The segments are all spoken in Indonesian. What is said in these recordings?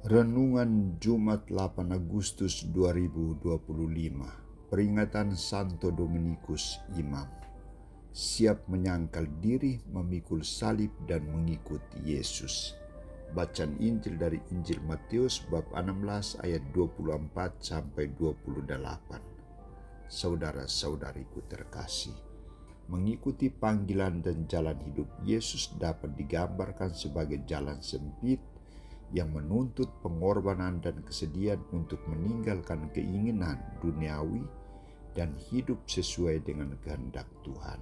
Renungan Jumat 8 Agustus 2025. Peringatan Santo Dominikus Imam. Siap menyangkal diri, memikul salib dan mengikut Yesus. Bacaan Injil dari Injil Matius bab 16 ayat 24 sampai 28. Saudara-saudariku terkasih, mengikuti panggilan dan jalan hidup Yesus dapat digambarkan sebagai jalan sempit yang menuntut pengorbanan dan kesedihan untuk meninggalkan keinginan duniawi dan hidup sesuai dengan kehendak Tuhan.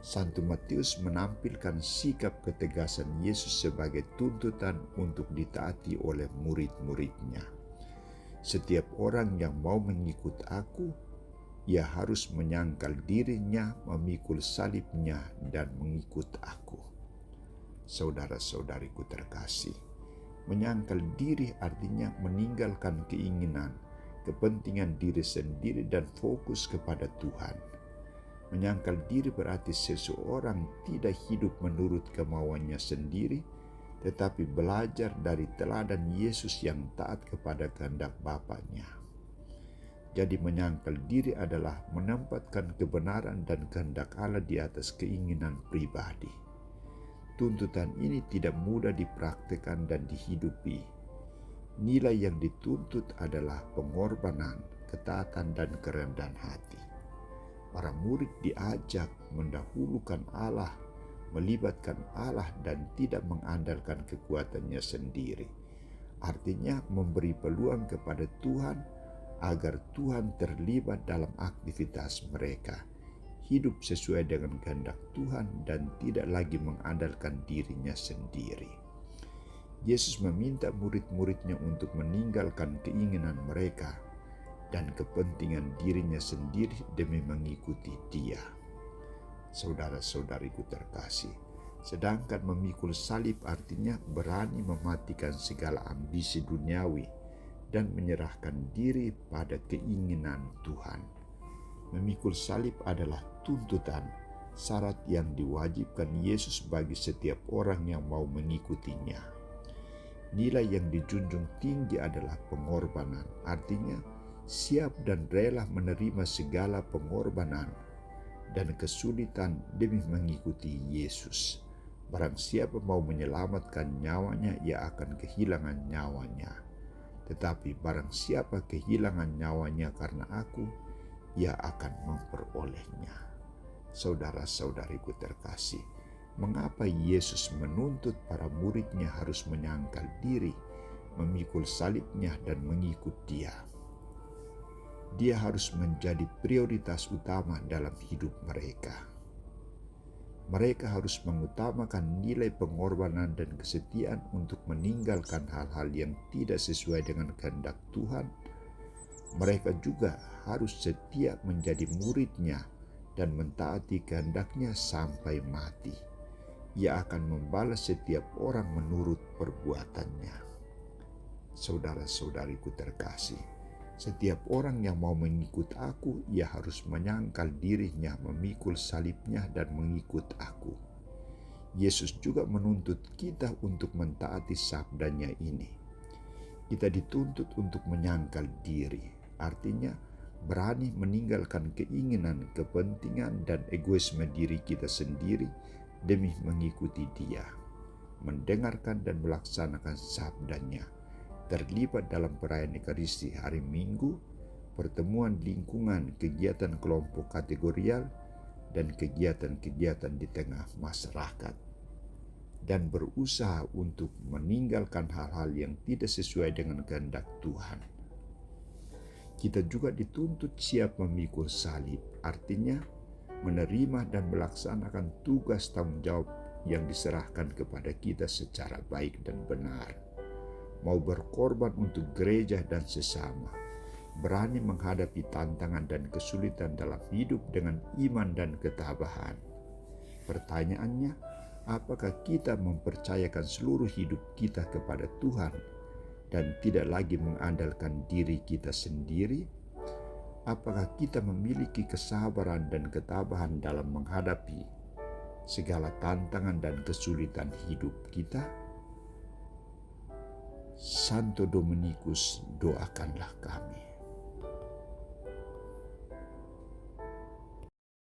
Santo Matius menampilkan sikap ketegasan Yesus sebagai tuntutan untuk ditaati oleh murid-muridnya. Setiap orang yang mau mengikut aku, ia harus menyangkal dirinya, memikul salibnya, dan mengikut aku. Saudara-saudariku terkasih, menyangkal diri artinya meninggalkan keinginan, kepentingan diri sendiri dan fokus kepada Tuhan. Menyangkal diri berarti seseorang tidak hidup menurut kemauannya sendiri, tetapi belajar dari teladan Yesus yang taat kepada kehendak Bapanya. Jadi menyangkal diri adalah menempatkan kebenaran dan kehendak Allah di atas keinginan pribadi. Tuntutan ini tidak mudah dipraktikkan dan dihidupi. Nilai yang dituntut adalah pengorbanan, ketaatan, dan kerendahan hati. Para murid diajak mendahulukan Allah, melibatkan Allah, dan tidak mengandalkan kekuatannya sendiri. Artinya memberi peluang kepada Tuhan agar Tuhan terlibat dalam aktivitas mereka, hidup sesuai dengan kehendak Tuhan dan tidak lagi mengandalkan dirinya sendiri. Yesus meminta murid-muridnya untuk meninggalkan keinginan mereka dan kepentingan dirinya sendiri demi mengikuti Dia. Saudara-saudariku terkasih, sedangkan memikul salib artinya berani mematikan segala ambisi duniawi dan menyerahkan diri pada keinginan Tuhan. Memikul salib adalah tuntutan, syarat yang diwajibkan Yesus bagi setiap orang yang mau mengikutinya. Nilai yang dijunjung tinggi adalah pengorbanan, artinya siap dan rela menerima segala pengorbanan dan kesulitan demi mengikuti Yesus. Barang siapa mau menyelamatkan nyawanya, ia akan kehilangan nyawanya. Tetapi barang siapa kehilangan nyawanya karena aku, ia akan memperolehnya. Saudara-saudariku terkasih, mengapa Yesus menuntut para muridnya harus menyangkal diri, memikul salibnya, dan mengikut Dia? Dia harus menjadi prioritas utama dalam hidup mereka. Mereka harus mengutamakan nilai pengorbanan dan kesetiaan untuk meninggalkan hal-hal yang tidak sesuai dengan kehendak Tuhan. Mereka juga harus setia menjadi muridnya dan mentaati kehendaknya sampai mati. Ia akan membalas setiap orang menurut perbuatannya. Saudara-saudariku terkasih, setiap orang yang mau mengikut aku, ia harus menyangkal dirinya, memikul salibnya, dan mengikut aku. Yesus juga menuntut kita untuk mentaati sabdanya ini. Kita dituntut untuk menyangkal diri. Artinya berani meninggalkan keinginan, kepentingan, dan egoisme diri kita sendiri demi mengikuti Dia, mendengarkan dan melaksanakan sabdanya, terlibat dalam perayaan Ekaristi hari Minggu, pertemuan lingkungan, kegiatan kelompok kategorial, dan kegiatan-kegiatan di tengah masyarakat, dan berusaha untuk meninggalkan hal-hal yang tidak sesuai dengan kehendak Tuhan. Kita juga dituntut siap memikul salib, artinya menerima dan melaksanakan tugas tanggung jawab yang diserahkan kepada kita secara baik dan benar. Mau berkorban untuk gereja dan sesama, berani menghadapi tantangan dan kesulitan dalam hidup dengan iman dan ketabahan. Pertanyaannya, apakah kita mempercayakan seluruh hidup kita kepada Tuhan dan tidak lagi mengandalkan diri kita sendiri? Apakah kita memiliki kesabaran dan ketabahan dalam menghadapi segala tantangan dan kesulitan hidup kita? Santo Dominikus, doakanlah kami.